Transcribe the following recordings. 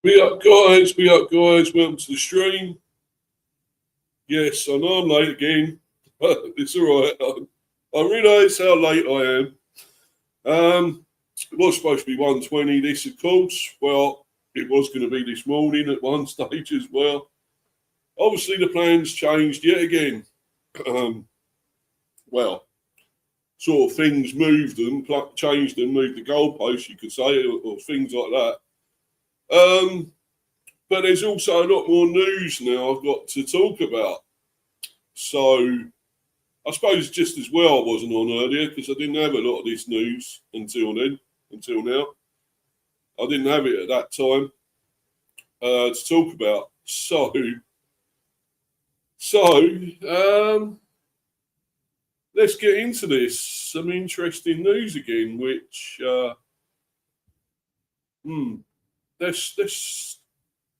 We up, guys. We up, guys. Welcome to the stream. Yes, I know I'm late again, but it's all right. I realise how late I am. It was supposed to be 1:20. This, of course. Well, it was going to be this morning at one stage as well. Obviously, the plans changed yet again. Um, well, sort of things moved them, changed them, moved the goalposts, you could say, or things like that. But there's also a lot more news now I've got to talk about. So I suppose just as well I wasn't on earlier because I didn't have a lot of this news until now. I didn't have it at that time to talk about. So let's get into this. Some interesting news again, which let's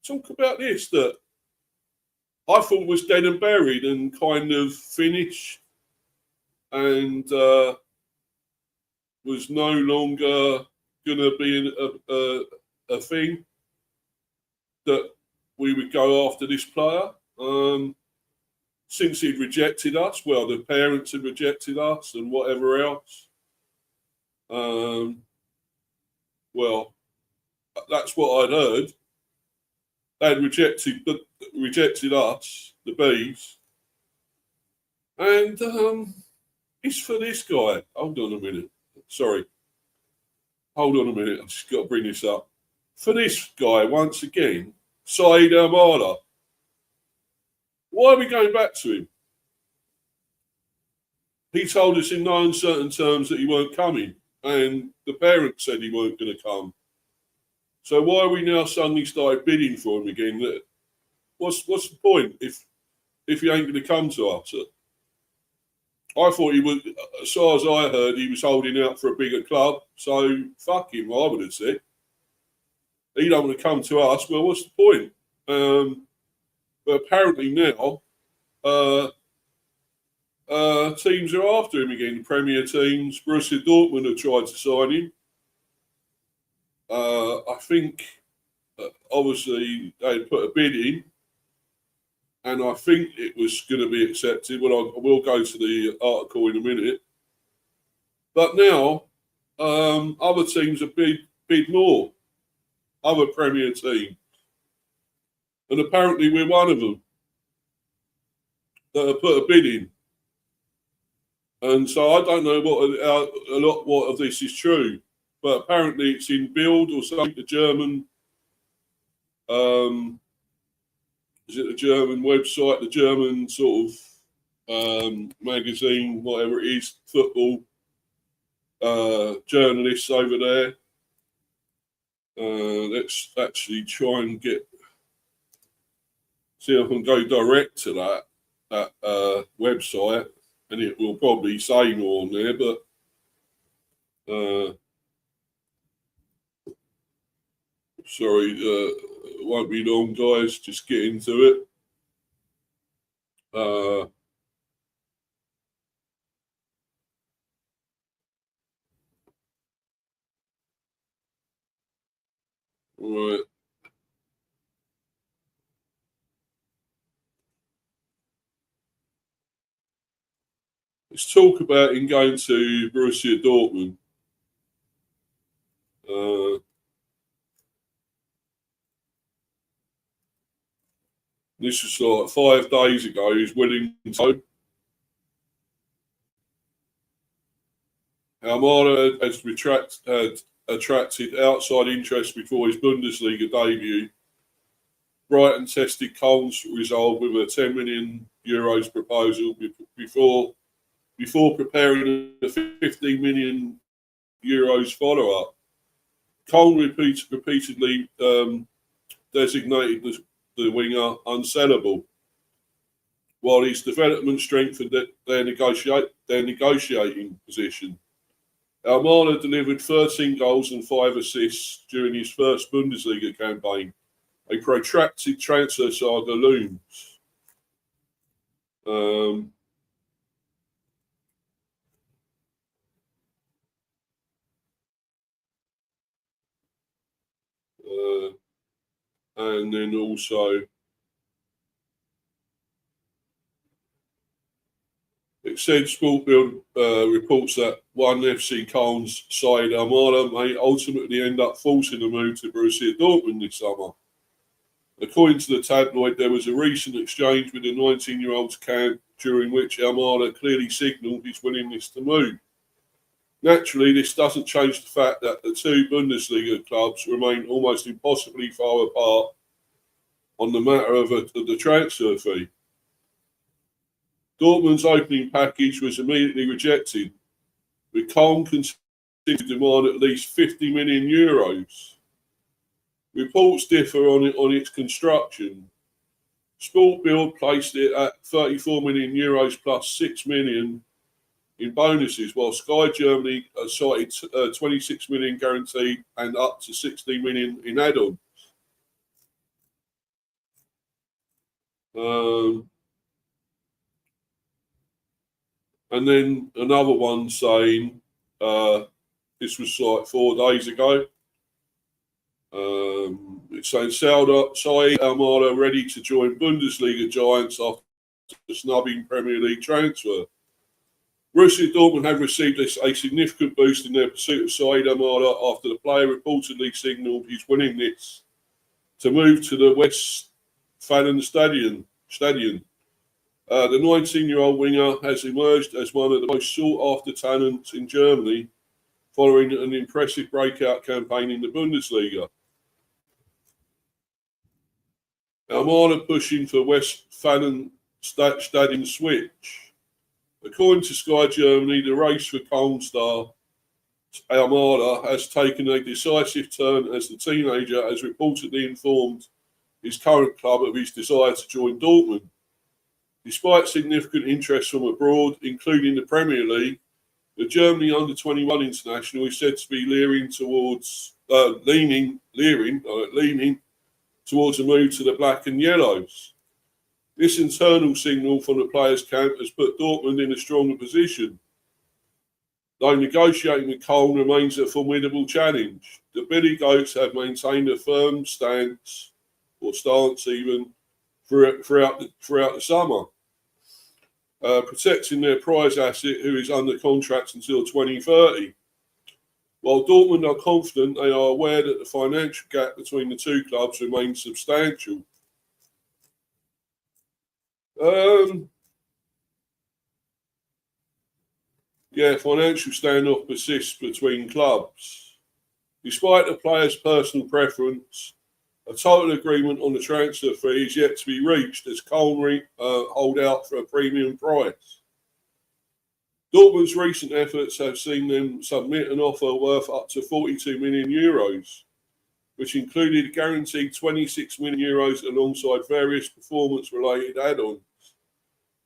talk about this that I thought was dead and buried and kind of finished and was no longer going to be a thing that we would go after this player. Since he'd rejected us, well, the parents had rejected us and whatever else. Well, that's what I'd heard. They'd rejected us, the bees, and it's for this guy. Hold on a minute. Sorry. Hold on a minute. I've just got to bring this up. For this guy, once again, Saeed Almada. Why are we going back to him? He told us in no uncertain terms that he weren't coming, and the parents said he weren't going to come. So why are we now suddenly started bidding for him again? What's the point if he ain't going to come to us? I thought he would, as far as I heard, he was holding out for a bigger club. So fuck him, I would have said. He don't want to come to us. Well, what's the point? But apparently now, teams are after him again. Premier teams. Borussia Dortmund have tried to sign him. I think, obviously, they put a bid in, and I think it was going to be accepted. Well, I will go to the article in a minute. But now, other teams have bid more. Other Premier teams. And apparently we're one of them that have put a bid in. And so I don't know what of this is true. But apparently it's in Bild or something, the German, is it the German website, the German sort of magazine, whatever it is, football journalists over there. Let's actually try and see if I can go direct to that website, and it will probably say more on there, but sorry, it won't be long, guys. Just get into it. Right. Let's talk about him going to Borussia Dortmund. This was like 5 days ago. He's willing to. Almada had attracted outside interest before his Bundesliga debut. Brighton tested Cole's resolve with a €10 million proposal before preparing a €15 million follow-up. Cole repeatedly designated the winger unsellable, while his development strengthened their negotiating position. Almada delivered 13 goals and 5 assists during his first Bundesliga campaign. A protracted transfer saga looms. And then also it said Sport Build reports that one FC Köln's side Armada may ultimately end up forcing a move to Borussia Dortmund this summer. According to the tabloid, there was a recent exchange with the 19-year-old's camp during which Armada clearly signalled his willingness to move. Naturally, this doesn't change the fact that the two Bundesliga clubs remain almost impossibly far apart on the matter of the transfer fee. Dortmund's opening package was immediately rejected, with Köln continuing to demand at least 50 million euros. Reports differ on its construction. Sport Build placed it at 34 million euros plus 6 million in bonuses, while Sky Germany cited 26 million guaranteed and up to 16 million in add-on. And then another one saying, this was like 4 days ago, it's saying Saeed Almada ready to join Bundesliga giants after snubbing Premier League transfer. Borussia Dortmund have received a significant boost in their pursuit of Saeed Almada after the player reportedly signalled his willingness to move to the Westfalen Stadion. The 19-year-old winger has emerged as one of the most sought-after talents in Germany following an impressive breakout campaign in the Bundesliga. Almada pushing for Westfalen Stadion switch. According to Sky Germany, the race for Köln star Almada has taken a decisive turn as the teenager has reportedly informed his current club of his desire to join Dortmund. Despite significant interest from abroad, including the Premier League, the Germany under-21 international is said to be leaning towards a move to the black and yellows. This internal signal from the players' camp has put Dortmund in a stronger position, though negotiating with Köln remains a formidable challenge. The Billy Goats have maintained a firm stance even throughout the summer, protecting their prize asset, who is under contract until 2030. While Dortmund are confident, they are aware that the financial gap between the two clubs remains substantial. Financial standoff persists between clubs. Despite the players' personal preference, a total agreement on the transfer fee is yet to be reached as Köln hold out for a premium price. Dortmund's recent efforts have seen them submit an offer worth up to 42 million euros, which included guaranteed 26 million euros alongside various performance-related add-ons.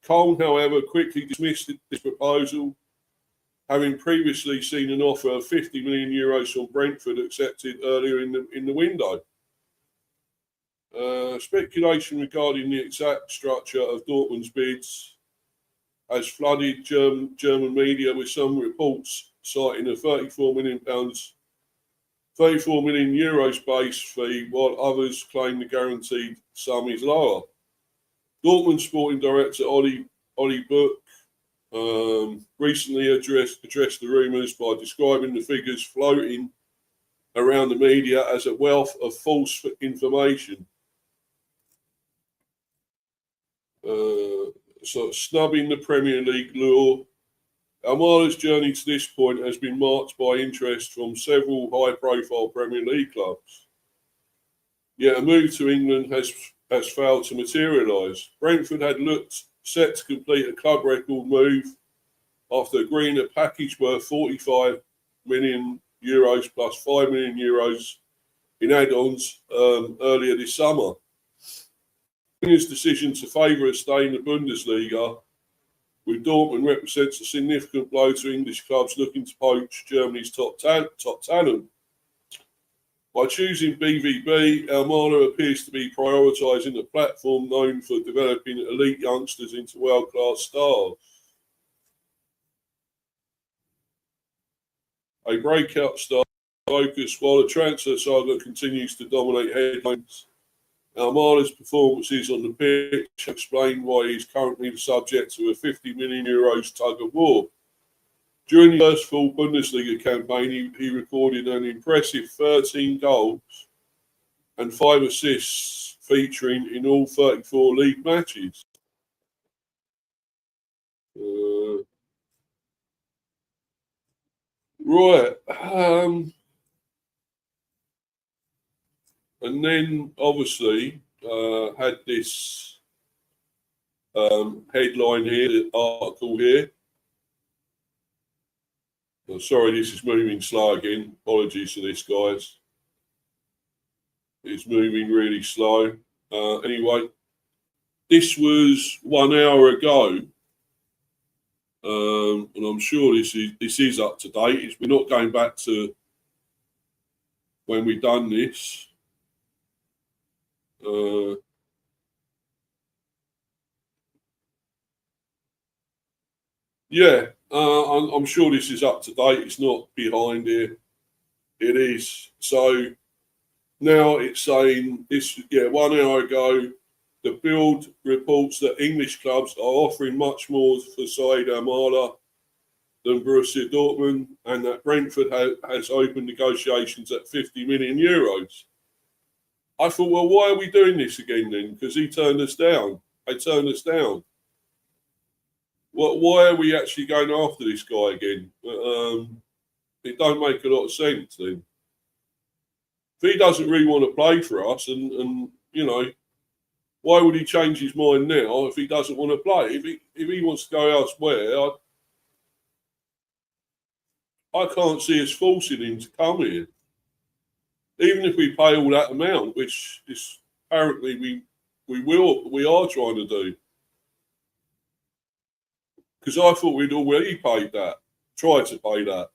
Köln, however, quickly dismissed this proposal, having previously seen an offer of 50 million euros from Brentford accepted earlier in the window. Speculation regarding the exact structure of Dortmund's bids has flooded German media, with some reports citing a €34 million base fee, while others claim the guaranteed sum is lower. Dortmund sporting director Oli Buch recently addressed the rumours by describing the figures floating around the media as a wealth of false information. Snubbing the Premier League lure. Almada's journey to this point has been marked by interest from several high-profile Premier League clubs. Yet a move to England has failed to materialise. Brentford had looked set to complete a club record move after agreeing a package worth €45 million plus €5 million in add-ons earlier this summer. His decision to favour a stay in the Bundesliga with Dortmund represents a significant blow to English clubs looking to poach Germany's top talent. By choosing BVB, Almada appears to be prioritising a platform known for developing elite youngsters into world-class stars. A breakout star focus while the transfer saga continues to dominate headlines Armada's performances on the pitch explain why he's currently the subject to a €50 million tug of war. During the first full Bundesliga campaign, he recorded an impressive 13 goals and 5 assists, featuring in all 34 league matches. Right. And then, obviously, had this headline here, the article here. Oh, sorry, this is moving slow again. Apologies for this, guys. It's moving really slow. Anyway, this was 1 hour ago. And I'm sure this is up to date. We're not going back to when we done this. Yeah, I'm sure this is up to date. It's not behind here. It is. So now it's saying this. Yeah, 1 hour ago, the Bild reports that English clubs are offering much more for Said Amala than Borussia Dortmund, and that Brentford has opened negotiations at €50 million. I thought, well, why are we doing this again then? Because he turned us down. They turned us down. Why are we actually going after this guy again? It don't make a lot of sense then. If he doesn't really want to play for us, and you know, why would he change his mind now if he doesn't want to play? If he wants to go elsewhere, I can't see us forcing him to come here. Even if we pay all that amount, which is apparently we are trying to do. Because I thought we'd already paid that, tried to pay that.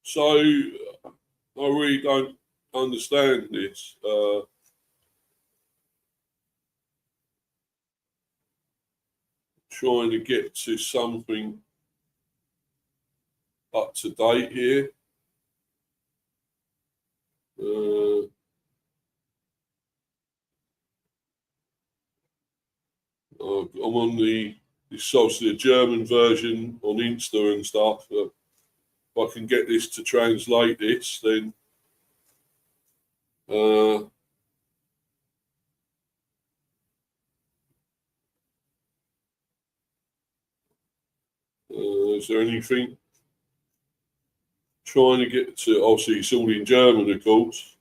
So I really don't understand this. Trying to get to something up to date here. I'm on it's obviously a German version on Insta and stuff. If I can get this to translate this, then is there anything? Trying to get to, obviously it's all in German, of course.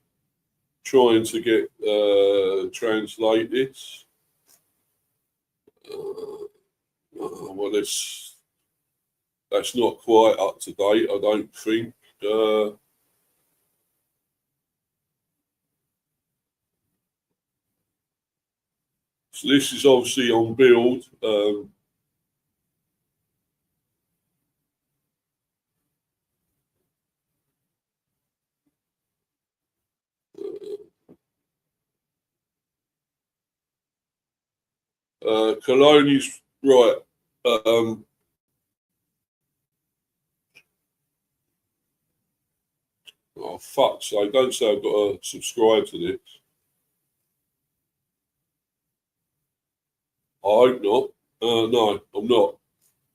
Trying to get translate this. Well, that's not quite up to date, I don't think. So this is obviously on Bild. Cologne is right. Oh, fuck, so don't say I've got to subscribe to this. I hope not. No, I'm not.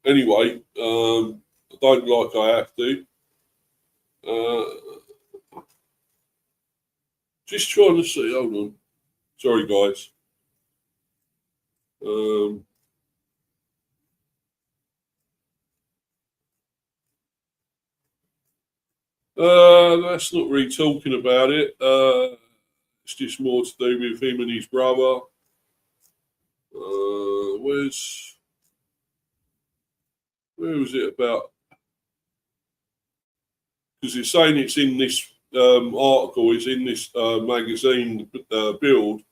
Anyway, I don't like I have to. Just trying to see. Hold on. Sorry, guys. That's not really talking about it. It's just more to do with him and his brother. Where was it about? Because it's saying it's in this article, it's in this magazine, Bild.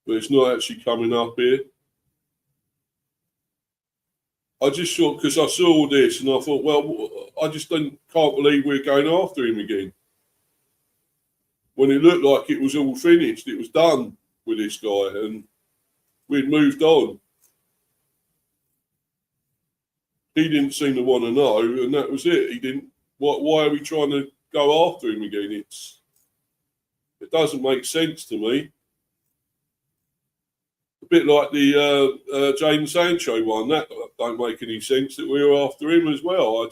But it's not actually coming up here. I just thought, because I saw all this and I thought, well, I just can't believe we're going after him again. When it looked like it was all finished, it was done with this guy and we'd moved on. he didn't seem to want to know, and that was it. He didn't. Why are we trying to go after him again? It doesn't make sense to me. A bit like the Jadon Sancho one. That don't make any sense that we were after him as well. I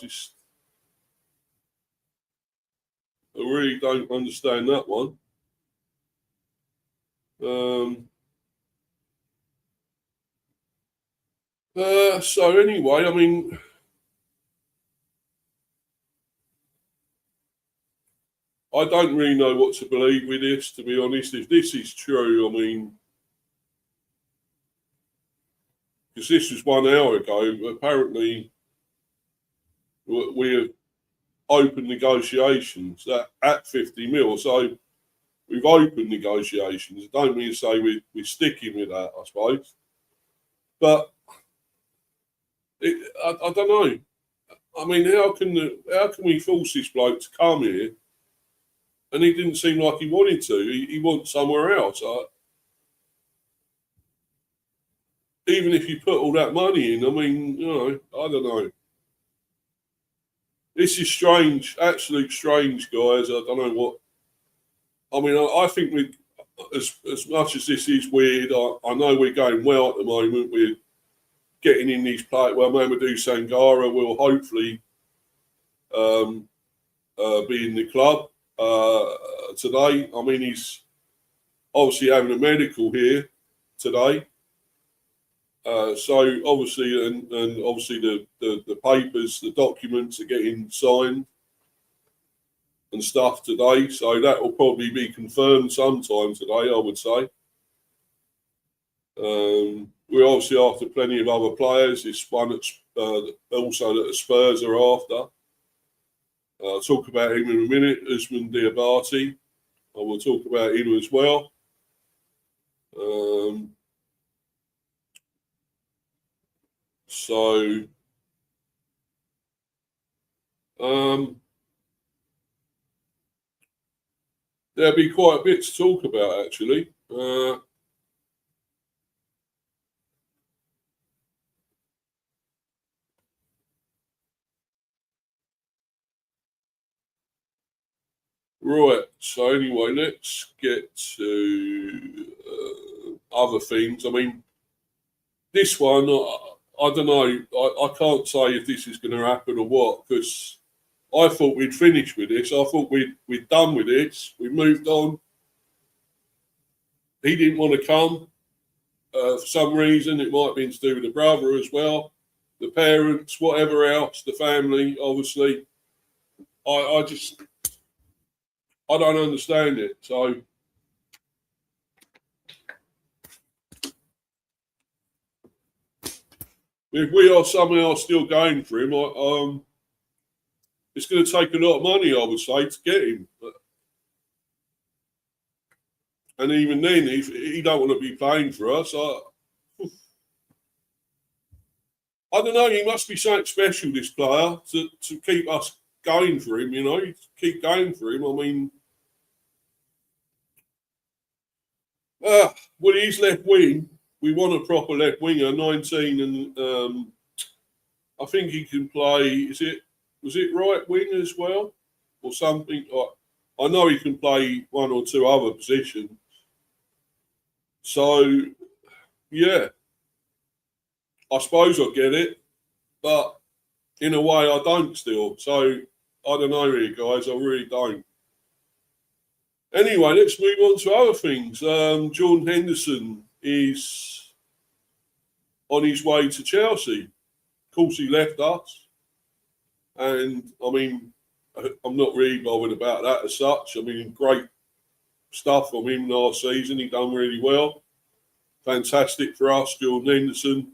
really don't understand that one. So anyway, I mean, I don't really know what to believe with this, to be honest. If this is true, I mean, because this was 1 hour ago, apparently we're open negotiations at 50 mil. So we've opened negotiations. I don't mean to say we're sticking with that, I suppose. But I don't know. I mean, how can we force this bloke to come here? And he didn't seem like he wanted to. He wants somewhere else. Even if you put all that money in, I mean, I don't know. This is strange, absolute strange, guys. I don't know what. I mean, I think as much as this is weird, I know we're going well at the moment. We're getting in these players. Well, Mamadou Sangare will hopefully be in the club today. I mean, he's obviously having a medical here today. So obviously, and obviously the papers, the documents are getting signed and stuff today. So that will probably be confirmed sometime today, I would say. We're obviously after plenty of other players. This one also that the Spurs are after. I'll talk about him in a minute. Ousemane Diabate. I will talk about him as well. There'll be quite a bit to talk about, actually. Right, so anyway, let's get to other things. I mean, this one, I don't know. I can't say if this is going to happen or what, because I thought we'd finished with this. I thought we'd done with this. We moved on. He didn't want to come for some reason. It might have been to do with the brother as well, the parents, whatever else, the family, obviously. I don't understand it. So if we are somehow still going for him, it's going to take a lot of money, I would say, to get him. And even then, if he don't want to be playing for us, I don't know. He must be something special, this player, to keep us going for him. Keep going for him. I mean, well, he's left wing. We want a proper left winger, 19, and I think he can play. Was it right wing as well, or something? I know he can play one or two other positions. So, yeah, I suppose I get it, but in a way I don't still. So, I don't know really, guys. I really don't. Anyway, let's move on to other things. Jordan Henderson is on his way to Chelsea. Of course, he left us. And, I mean, I'm not really bothered about that as such. I mean, great stuff from him last season. He done really well. Fantastic for us, Jordan Henderson.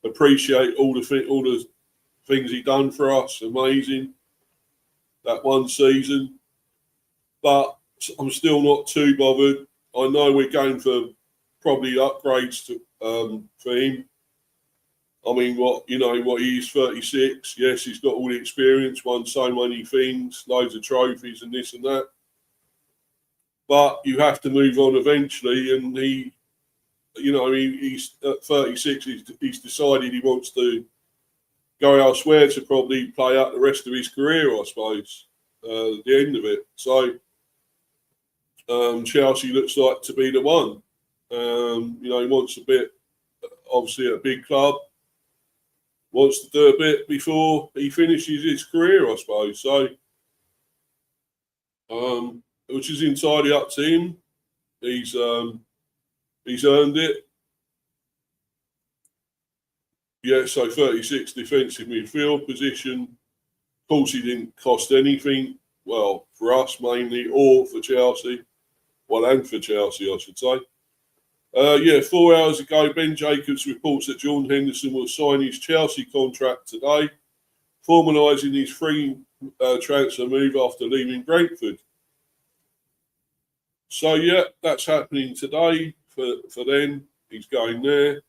Appreciate all the things he done for us. Amazing. That one season. But I'm still not too bothered. I know we're going for probably upgrades for him. I mean, he's 36. Yes, he's got all the experience, won so many things, loads of trophies and this and that. But you have to move on eventually, and he's at 36. He's decided he wants to go elsewhere to probably play out the rest of his career, I suppose, at the end of it. So Chelsea looks like to be the one. He wants a bit, obviously, at a big club. Wants to do a bit before he finishes his career, I suppose. So, which is entirely up to him. He's earned it. Yeah, so 36 defensive midfield position. Of course, he didn't cost anything. Well, for us mainly, or for Chelsea. Well, and for Chelsea, I should say. 4 hours ago, Ben Jacobs reports that Jordan Henderson will sign his Chelsea contract today, formalising his free transfer move after leaving Brentford. So, yeah, that's happening today for them. He's going there.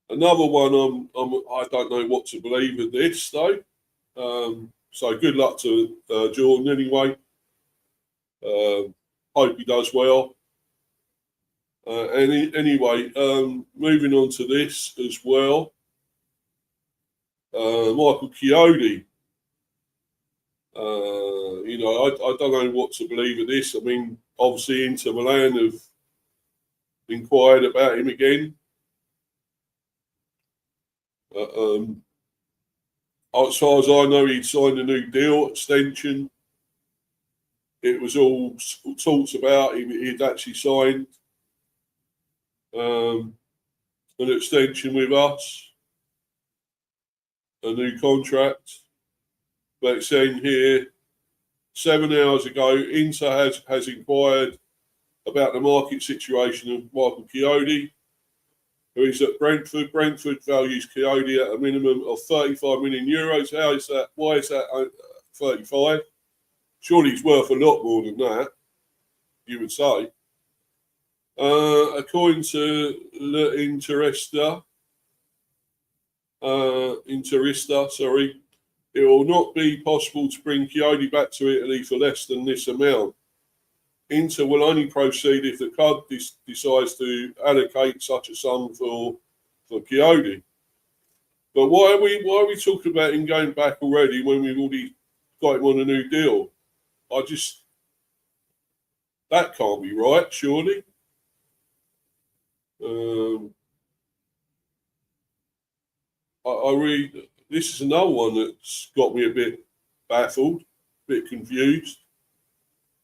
Another one, I don't know what to believe of this, though. So good luck to Jordan anyway. Hope he does well. Anyway, moving on to this as well. Michael Chiodi. I don't know what to believe of this. I mean, obviously Inter Milan have inquired about him again. As far as I know, he'd signed a new deal extension. It was all talks about he'd actually signed an extension with us, a new contract. But it's saying here, 7 hours ago, Inter has inquired about the market situation of Michael Chiodi, who is at Brentford. Brentford values Chiodi at a minimum of 35 million euros. How is that? Why is that 35? Surely he's worth a lot more than that, you would say. According to Interista, it will not be possible to bring Chiodi back to Italy for less than this amount. Inter will only proceed if the club decides to allocate such a sum for Chiodi. But why are we talking about him going back already when we've already got him on a new deal? That can't be right, surely. This is another one that's got me a bit baffled, a bit confused.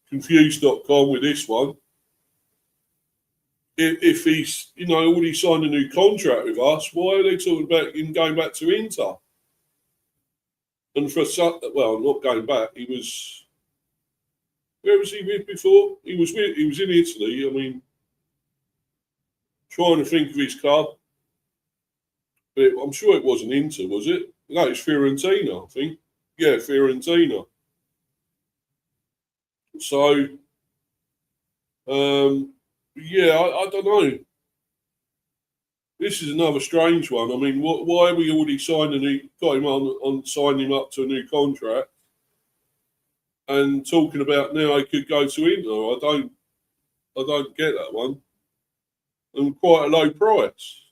Confused.com with this one. If he's, already signed a new contract with us, why are they talking about him going back to Inter? And not going back, he was... Where was he with before? He was in Italy. I mean, trying to think of his club. But I'm sure it wasn't Inter, was it? No, it's Fiorentina, I think. Yeah, Fiorentina. So, I don't know. This is another strange one. I mean, why are we already got him on signing him up to a new contract? And talking about now I could go to Inter. I don't get that one. And quite a low price.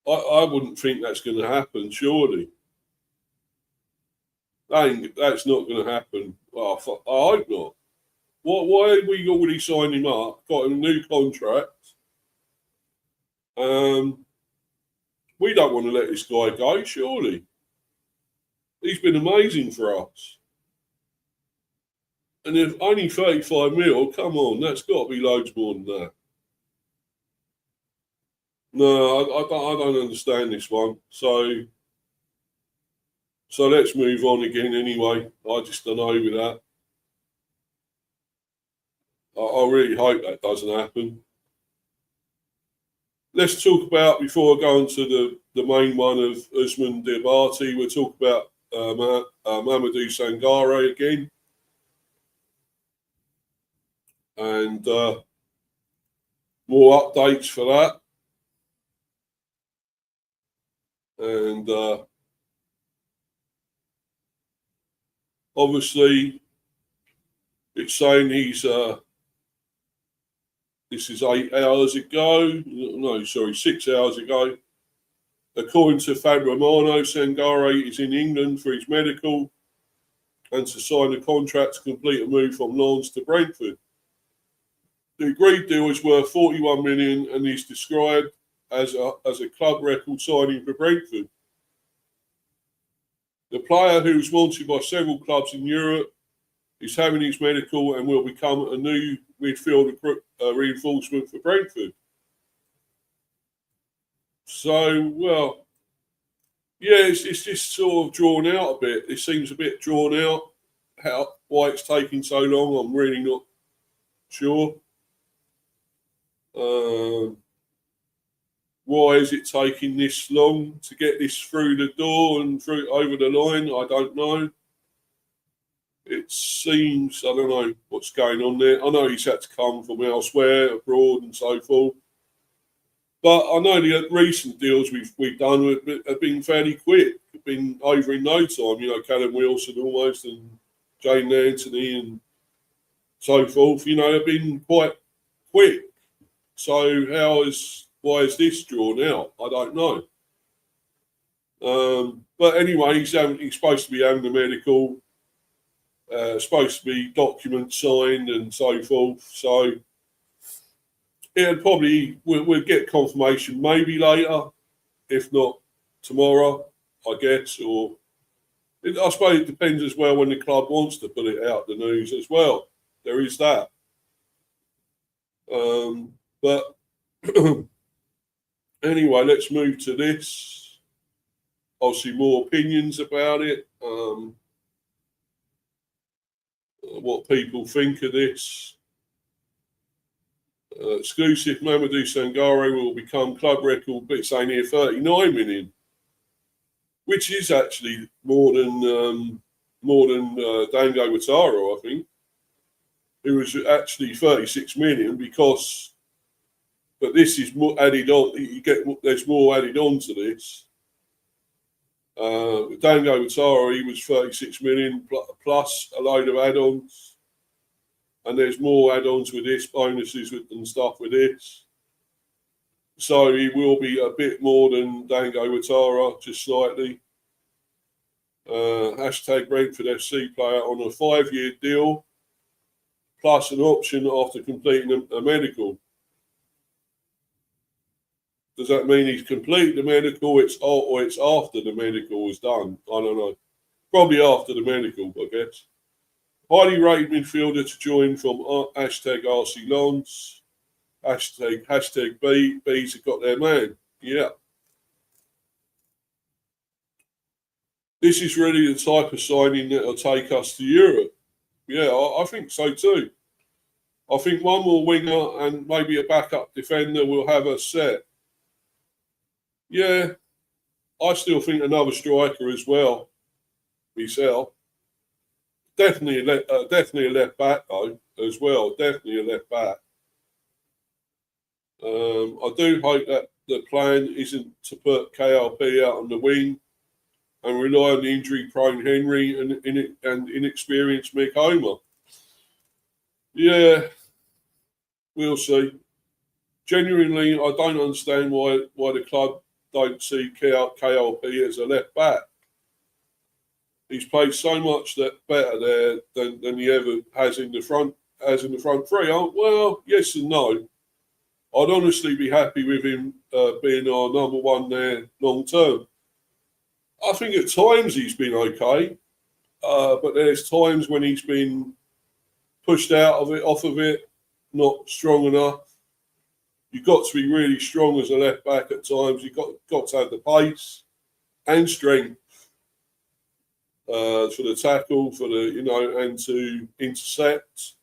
I wouldn't think that's going to happen, surely. That's not going to happen. I hope not. Why have we already signed him up, got him a new contract? We don't want to let this guy go, surely. He's been amazing for us. And if only 35 mil, come on, that's got to be loads more than that. No, I don't understand this one. So let's move on again anyway. I just don't know with that. I really hope that doesn't happen. Let's talk about, before I go on to the main one of Ousemane Diabate, we'll talk about Mamadou Sangare again. And more updates for that. And obviously, it's saying he's This is 8 hours ago. No, sorry, 6 hours ago. According to Fab Romano, Sangare is in England for his medical and to sign a contract to complete a move from Lens to Brentford. The agreed deal is worth 41 million and is described as a club record signing for Brentford. The player, who is wanted by several clubs in Europe, is having his medical and will become a new midfield reinforcement for Brentford. So, well, yeah, it's just sort of drawn out a bit. It seems a bit drawn out. Why it's taking so long, I'm really not sure. Why is it taking this long to get this through the door and through over the line? I don't know. It seems, I don't know what's going on there. I know he's had to come from elsewhere, abroad and so forth. But I know the recent deals we've done have been fairly quick. Have been over in no time. You know, Callum Wilson almost and Jane Anthony and so forth. You know, have been quite quick. So why is this drawn out? I don't know. But anyway, he's supposed to be having the medical. Supposed to be documents signed and so forth. So we'll get confirmation maybe later, if not tomorrow, I guess. Or I suppose it depends as well when the club wants to put it out, the news as well. There is that. But anyway, let's move to this. Obviously, more opinions about it. What people think of this. Exclusive, Mamadou Sangare will become club record, but it's saying here 39 million, which is actually more than Dango Ouattara, I think, who was actually 36 million but this is more added on. There's more added on to this. Dango Ouattara, he was 36 million plus a load of add-ons, and there's more add-ons with this, bonuses and stuff with this. So he will be a bit more than Dango Ouattara, just slightly. Hashtag Brentford FC player on a 5-year deal, plus an option after completing a medical. Does that mean he's completed the medical? Or it's after the medical is done? I don't know. Probably after the medical, I guess. Highly rated midfielder to join from hashtag RC Lens. Hashtag Bees have got their man. Yeah. This is really the type of signing that will take us to Europe. Yeah, I think so too. I think one more winger and maybe a backup defender will have us set. Yeah, I still think another striker as well. Myself, definitely a left back though as well. Definitely a left back. I do hope that the plan isn't to put KLP out on the wing and rely on the injury-prone Henry and inexperienced Mick Homer. Yeah, we'll see. Genuinely, I don't understand why the club don't see KLP as a left back. He's played so much better there than he ever has in the front three. Well, yes and no. I'd honestly be happy with him being our number one there long term. I think at times he's been okay, but there's times when he's been pushed off of it, not strong enough. You've got to be really strong as a left back at times. You've got to have the pace and strength for the tackle, and to intercept.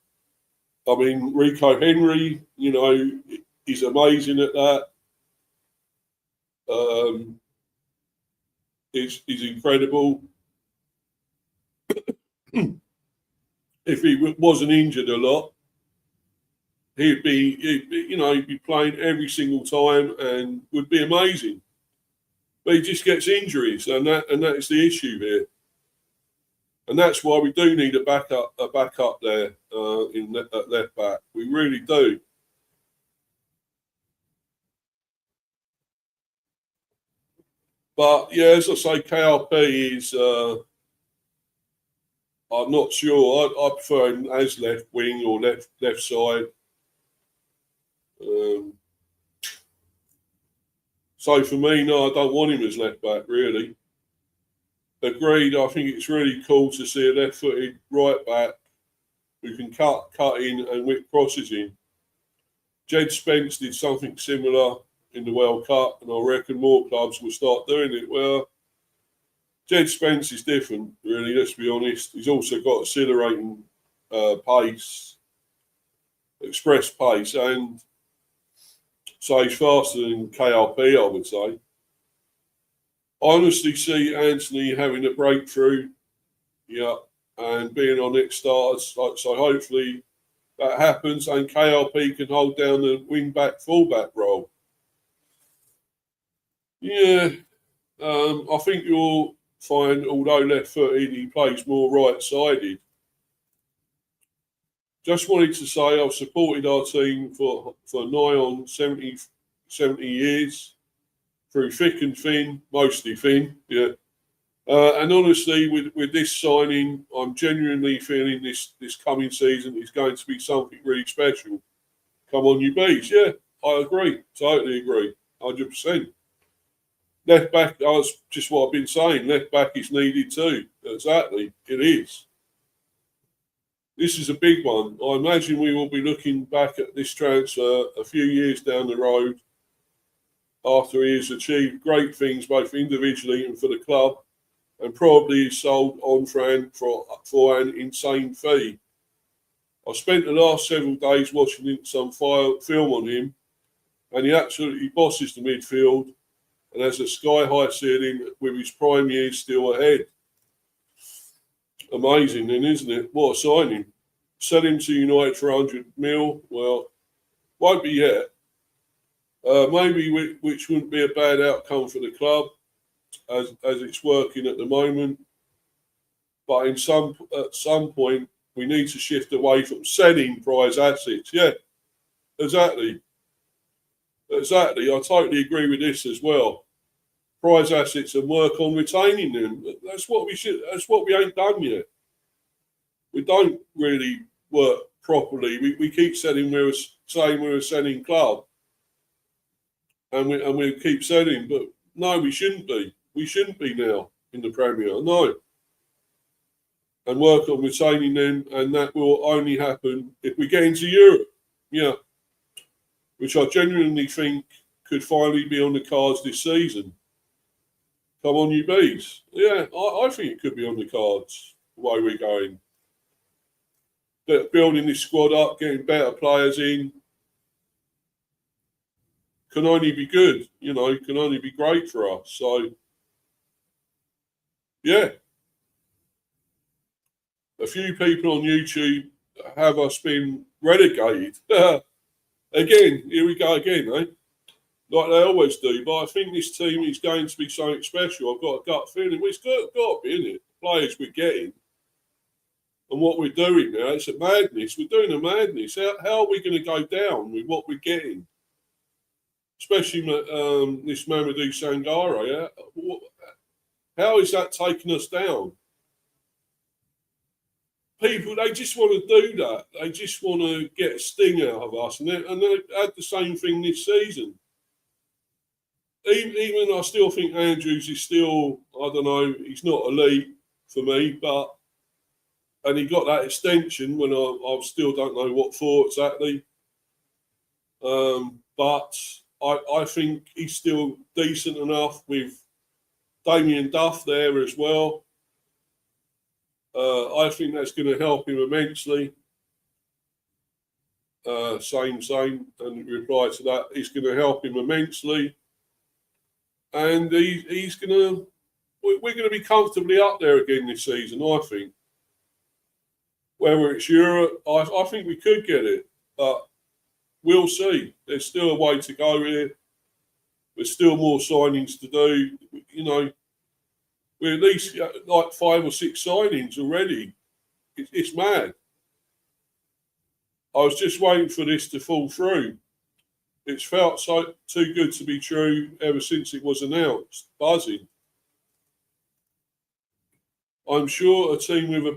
I mean, Rico Henry, he's amazing at that. He's incredible. If he wasn't injured a lot, he'd be playing every single time and would be amazing. But he just gets injuries, and that is the issue here. And that's why we do need a backup there at left back. We really do. But yeah, as I say, KRP is. I'm not sure. I prefer him as left wing or left side. So for me, no, I don't want him as left back. Really, agreed. I think it's really cool to see a left-footed right back who can cut in and whip crosses in. Jed Spence did something similar in the World Cup, and I reckon more clubs will start doing it. Well, Jed Spence is different, really, let's be honest. He's also got accelerating pace, express pace, and so he's faster than KRP, I would say. I honestly see Anthony having a breakthrough, and being on next starters. So hopefully that happens, and KRP can hold down the wing-back, full-back role. Yeah, I think you'll find, although left-footed, he plays more right-sided. Just wanted to say I've supported our team for nigh on 70 years, through thick and thin, mostly thin, yeah. And honestly, with this signing, I'm genuinely feeling this coming season is going to be something really special. Come on, you bees. Yeah, I agree. Totally agree. 100%. Left back, that's just what I've been saying. Left back is needed too. Exactly. It is. This is a big one. I imagine we will be looking back at this transfer a few years down the road after he has achieved great things both individually and for the club, and probably is sold on for an insane fee. I spent the last several days watching some film on him, and he absolutely bosses the midfield and has a sky-high ceiling with his prime years still ahead. Amazing then, isn't it? What a signing. Sell him to United for 100 mil. Well, won't be yet. Maybe which wouldn't be a bad outcome for the club as it's working at the moment. But at some point, we need to shift away from selling prize assets. Yeah, exactly. Exactly. I totally agree with this as well. Prize assets and work on retaining them. That's what we should. That's what we ain't done yet. We don't really work properly. We keep saying we're a selling club, and we keep selling, but no, we shouldn't be. We shouldn't be now in the Premier. No. And work on retaining them, and that will only happen if we get into Europe. Yeah. Which I genuinely think could finally be on the cards this season. Come on, you bees. Yeah, I think it could be on the cards, the way we're going. Building this squad up, getting better players in, can only be good, can only be great for us. So, yeah. A few people on YouTube have us been relegated. Again, here we go again, eh? Like they always do. But I think this team is going to be something special. I've got a gut feeling. Well, it's got to be, isn't it? The players we're getting and what we're doing now, it's a madness. We're doing a madness. How are we going to go down with what we're getting? Especially this Mamadou Sangare. How is that taking us down? People, they just want to do that. They just want to get a sting out of us. And they had the same thing this season. Even I still think Andrews is still, I don't know, he's not elite for me, and he got that extension when I still don't know what for exactly. But I think he's still decent enough with Damien Duff there as well. I think that's going to help him immensely. Same. And in reply to that, it's going to help him immensely. And he's going to... We're going to be comfortably up there again this season, I think. Whether it's Europe, I think we could get it. But we'll see. There's still a way to go here. There's still more signings to do. We're at least like 5 or 6 signings already. It's mad. I was just waiting for this to fall through. It's felt so too good to be true ever since it was announced. Buzzing. I'm sure a team with a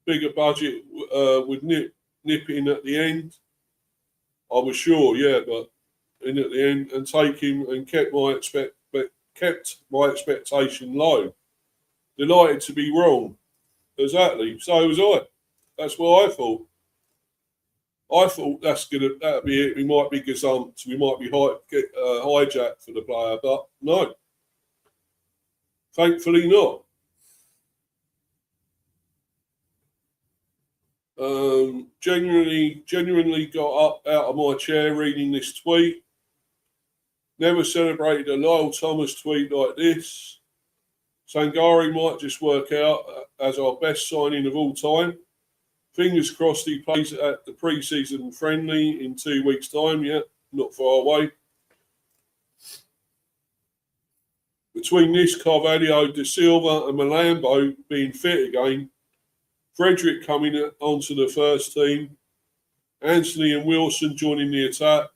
bigger budget would nip in at the end. I was sure, yeah, but in at the end and take him and kept my expectation low. Delighted to be wrong. Exactly. So was I. That's what I thought. I thought that'd be it. We might be gazumped. We might be hijacked for the player, but no. Thankfully not. Genuinely got up out of my chair reading this tweet. Never celebrated a Lyle Thomas tweet like this. Sangare might just work out as our best signing of all time. Fingers crossed he plays at the pre-season friendly in 2 weeks' time. Yeah, not far away. Between this, Carvalho, De Silva and Malambo being fit again, Frederick coming onto the first team, Anthony and Wilson joining the attack,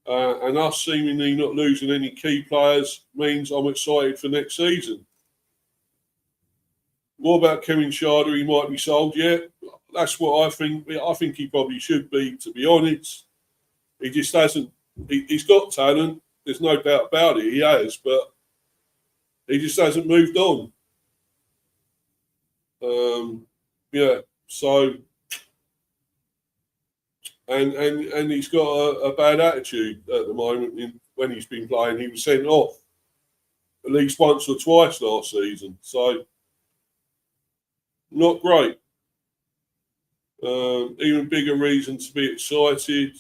and us seemingly not losing any key players means I'm excited for next season. What about Kevin Schade? He might be sold yet. That's what I think. I think he probably should be, to be honest. He just hasn't. He's got talent. There's no doubt about it. He has, but he just hasn't moved on. Yeah. So, and he's got a bad attitude at the moment. When he's been playing, he was sent off at least once or twice last season. So, not great. Even bigger reason to be excited.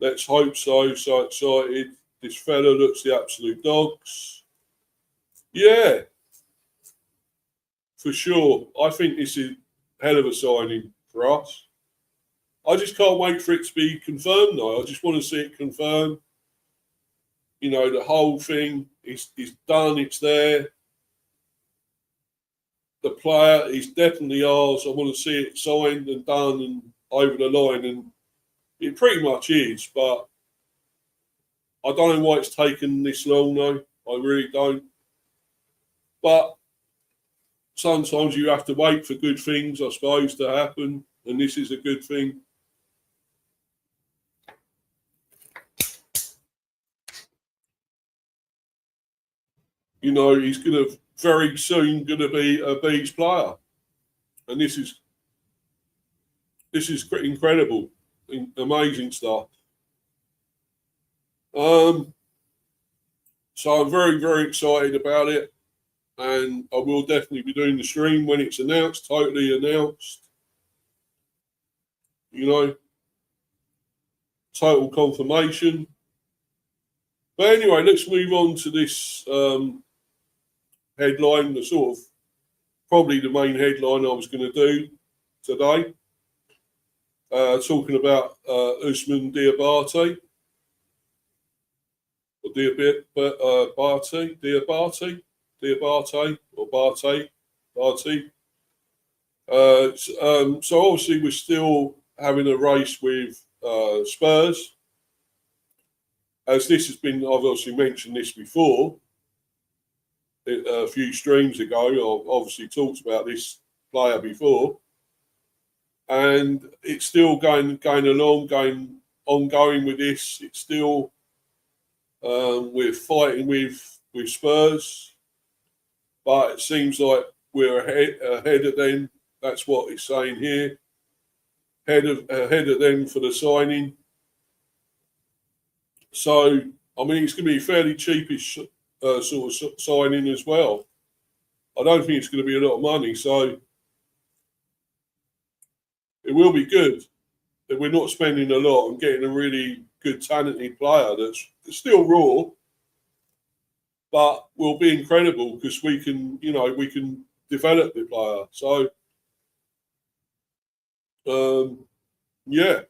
Let's hope so. So excited. This fella looks the absolute dogs. Yeah, for sure. I think this is a hell of a signing for us. I just can't wait for it to be confirmed, though. I just want to see it confirmed. You know, the whole thing is done. It's there. The player is definitely ours. I want to see it signed and done and over the line. And it pretty much is, but I don't know why it's taken this long, though. I really don't. But sometimes you have to wait for good things, I suppose, to happen. And this is a good thing. You know, he's going to very soon going to be a Bees player. And this is incredible. Amazing stuff. So I'm very, very excited about it. And I will definitely be doing the stream when it's announced, totally announced. You know, total confirmation. But anyway, let's move on to this headline, the sort of probably the main headline I was going to do today. Talking about Ousemane Diabate. Or Diabate or Bate. So obviously we're still having a race with Spurs. As this has been, I've obviously mentioned this before, a few streams ago. I've obviously talked about this player before. And it's still going ongoing with this. It's still, we're fighting with Spurs. But it seems like we're ahead of them. That's what it's saying here. Ahead of them for the signing. So, I mean, it's going to be a fairly cheapish sort of signing as well. I don't think it's going to be a lot of money. So, it will be good that we're not spending a lot and getting a really good, talented player that's still raw, but will be incredible because we can develop the player. So, yeah,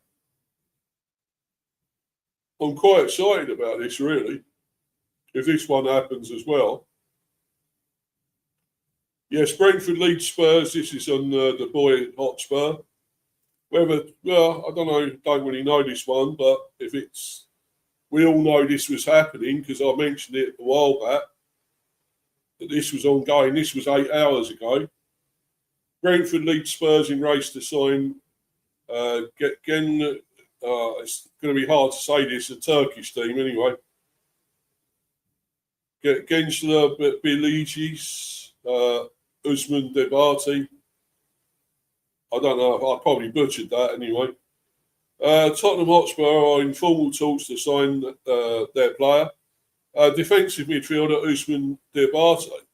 I'm quite excited about this, really, if this one happens as well. Yes, Brentford leads Spurs. This is on the boy Hotspur. Whether, well, I don't know, don't really know this one, but if it's, we all know this was happening because I mentioned it a while back, that this was ongoing. This was 8 hours ago. Brentford lead Spurs in race to sign it's going to be hard to say this, a Turkish team anyway. Gençler Birliği's Ousemane Diabate. I don't know, I probably butchered that anyway. Tottenham Hotspur are in formal talks to sign their player. Defensive midfielder Ousemane Diabate.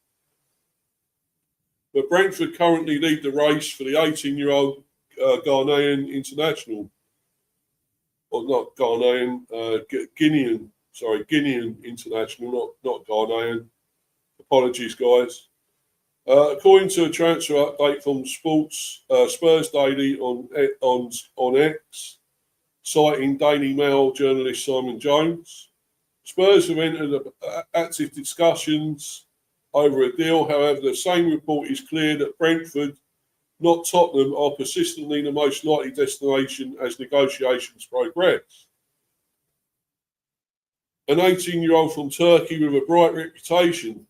But Brentford currently lead the race for the 18-year-old Ghanaian international. Or not Ghanaian, Guinean international, not Ghanaian. Apologies, guys. According to a transfer update from Spurs Daily on X, citing Daily Mail journalist Simon Jones, Spurs have entered active discussions over a deal. However, the same report is clear that Brentford, not Tottenham, are persistently the most likely destination as negotiations progress. An 18-year-old from Turkey with a bright reputation,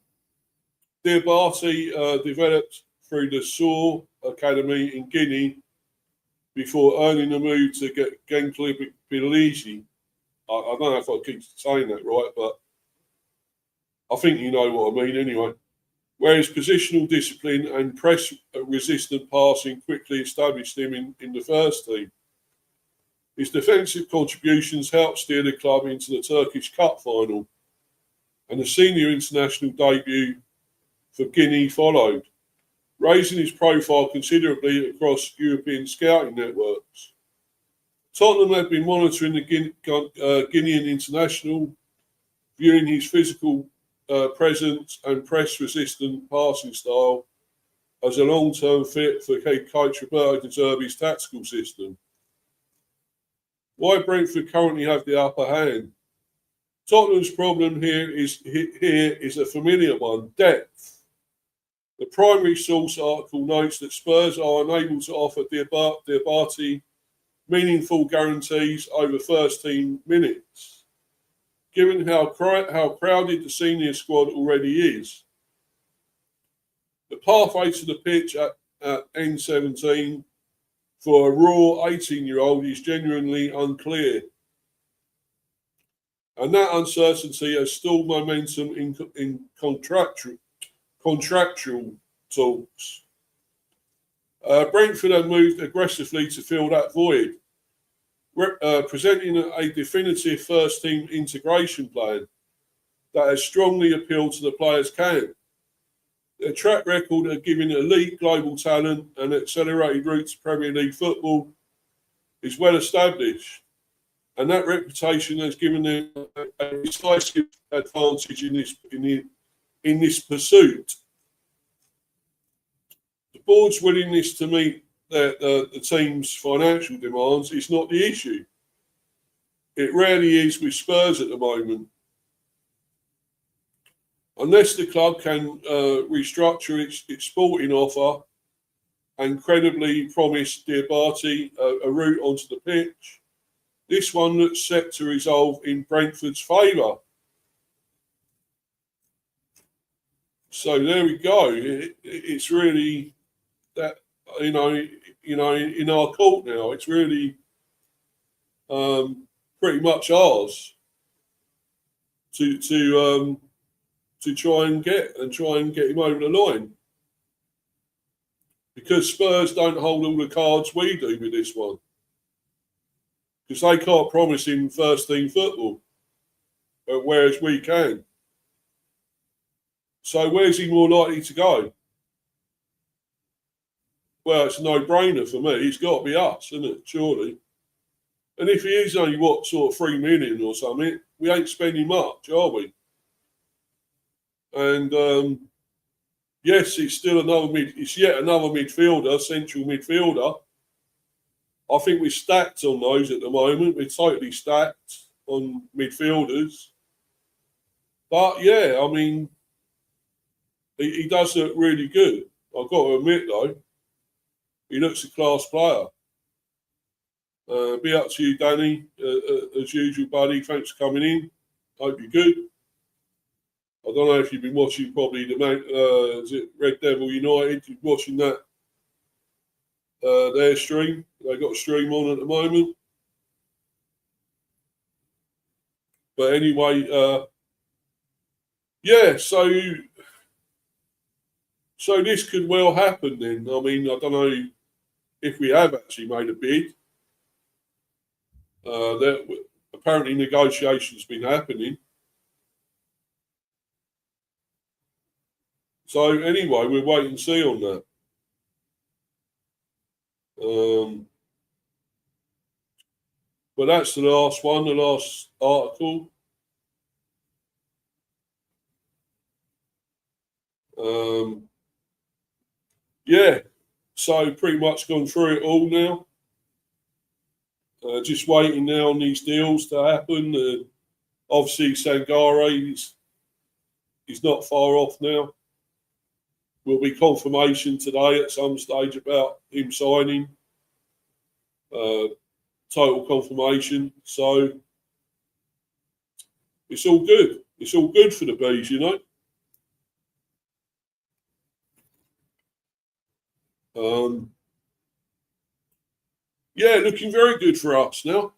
Diabate developed through the Sour Academy in Guinea before earning a move to Gençler Birliği. I don't know if I keep saying that right, but I think you know what I mean anyway. Whereas positional discipline and press-resistant passing quickly established him in the first team. His defensive contributions helped steer the club into the Turkish Cup final, and a senior international debut for Guinea followed, raising his profile considerably across European scouting networks. Tottenham have been monitoring the Guinean international, viewing his physical presence and press-resistant passing style as a long-term fit for head coach Roberto De Zerbi's tactical system. Why Brentford currently have the upper hand? Tottenham's problem here is a familiar one: depth. The primary source article notes that Spurs are unable to offer Diabate meaningful guarantees over first-team minutes, given how crowded the senior squad already is. The pathway to the pitch at N17 for a raw 18-year-old is genuinely unclear. And that uncertainty has stalled momentum in contractual talks. Brentford have moved aggressively to fill that void, presenting a definitive first-team integration plan that has strongly appealed to the players' camp. Their track record of giving elite global talent and accelerated route to Premier League football is well established, and that reputation has given them a decisive advantage in this pursuit. The board's willingness to meet the team's financial demands is not the issue. It rarely is with Spurs at the moment. Unless the club can restructure its sporting offer and credibly promise Diabate a route onto the pitch, this one looks set to resolve in Brentford's favour. So there we go. It's really that in our court now. It's really pretty much ours to try and get him over the line, because Spurs don't hold all the cards we do with this one, because they can't promise him first team football, whereas we can. So where's he more likely to go? Well, it's a no-brainer for me. He's got to be us, isn't it? Surely. And if he is only, sort of 3 million or something, we ain't spending much, are we? And yes, it's still it's yet another midfielder, central midfielder. I think we're stacked on those at the moment. We're totally stacked on midfielders. But yeah, I mean, he does look really good. I've got to admit, though, he looks a class player. Be up to you, Danny, as usual, buddy. Thanks for coming in. Hope you're good. I don't know if you've been watching probably is it Red Devil United? You're watching that their stream. They've got a stream on at the moment. But anyway, yeah, so this could well happen then. I mean, I don't know if we have actually made a bid. Apparently negotiations been happening. So anyway, we'll wait and see on that. But that's the last one, the last article. Yeah, so pretty much gone through it all now. Just waiting now on these deals to happen. Obviously, Sangare is not far off now. Will be confirmation today at some stage about him signing. Total confirmation. So it's all good. It's all good for the Bees, you know. Yeah, looking very good for us now.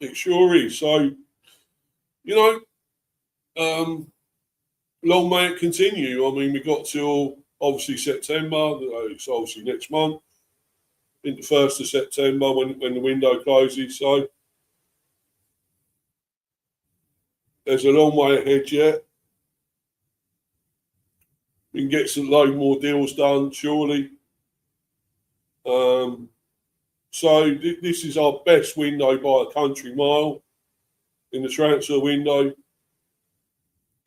It sure is. So, you know, long may it continue. I mean, we got till obviously September. It's obviously next month, into 1st of September when the window closes. So there's a long way ahead yet. We can get some load more deals done, surely. So this is our best window by a country mile in the transfer window.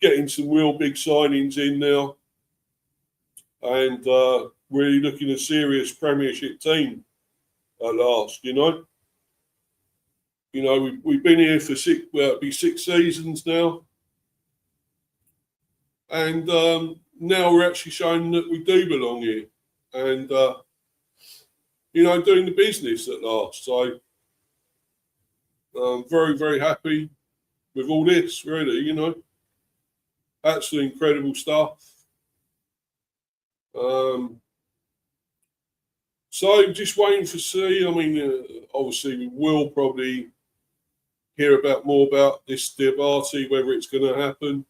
Getting some real big signings in now, and really looking at a serious Premiership team at last. You know, we've been here for it'll be 6 seasons now, and now we're actually showing that we do belong here, and doing the business at last. So I'm very, very happy with all this. Really, absolutely incredible stuff. So just waiting to see. I mean, obviously we will probably hear more about this Diabate, whether it's going to happen.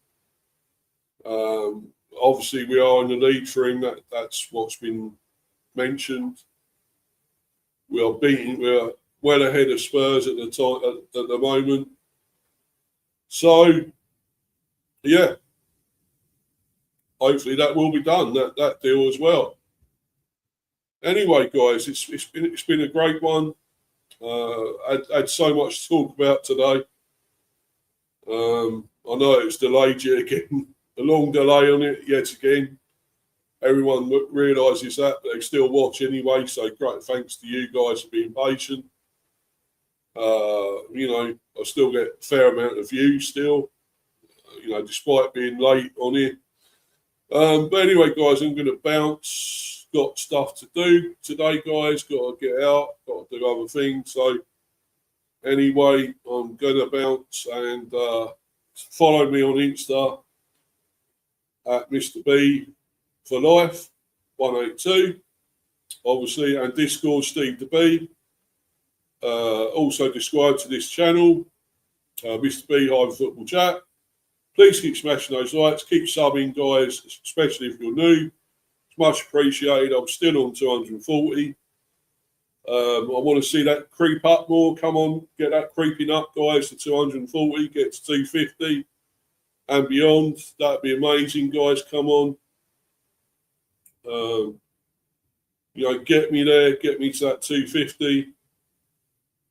Obviously we are in the lead for him. That's what's been mentioned. We are well ahead of Spurs at the moment. So yeah, hopefully that will be done. That deal as well. Anyway, guys, it's been a great one. I had so much to talk about today. I know it's delayed yet again, a long delay on it yet again. Everyone realises that, but they still watch anyway. So great thanks to you guys for being patient. I still get a fair amount of views still, despite being late on it. But anyway, guys, I'm going to bounce. Got stuff to do today, guys. Got to get out. Got to do other things. So anyway, I'm going to bounce, and follow me on Insta at Mr. B for Life 182, obviously, and Discord Steve the B. Also subscribe to this channel, Mr. B Football Chat. Please keep smashing those likes. Keep subbing, guys, especially if you're new. It's much appreciated. I'm still on 240. I want to see that creep up more. Come on, get that creeping up, guys, to 240. Get to 250 and beyond. That'd be amazing, guys. Come on. Get me there. Get me to that 250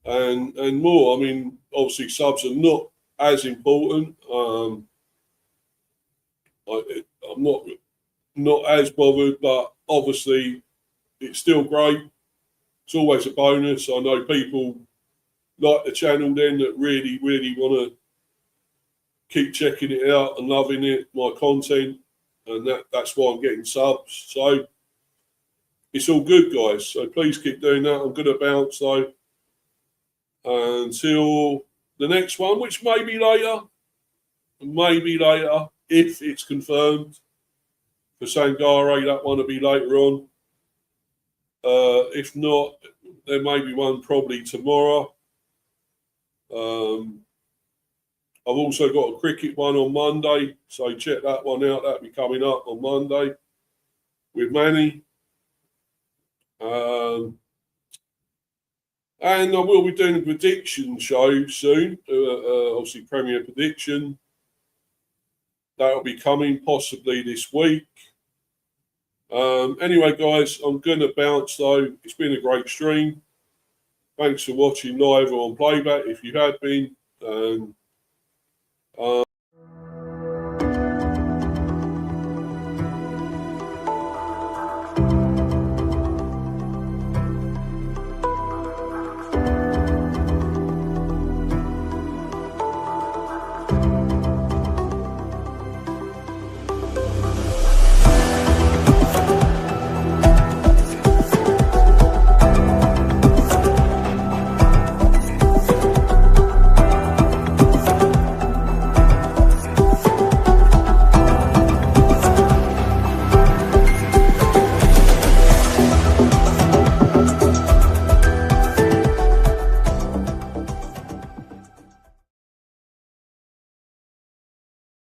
and more. I mean, obviously, subs are not as important. I'm not as bothered, but obviously it's still great. It's always a bonus. I know people like the channel then that really, really want to keep checking it out and loving it, my content, and that's why I'm getting subs. So it's all good, guys. So please keep doing that. I'm going to bounce though until the next one, which may be later. Maybe later, if it's confirmed. For Sangare, that one will be later on. If not, there may be one probably tomorrow. I've also got a cricket one on Monday, so check that one out. That'll be coming up on Monday with Manny. And I will be doing a prediction show soon, obviously Premier Prediction. That'll be coming possibly this week. Anyway, guys, I'm going to bounce though. It's been a great stream. Thanks for watching live or on playback if you had been.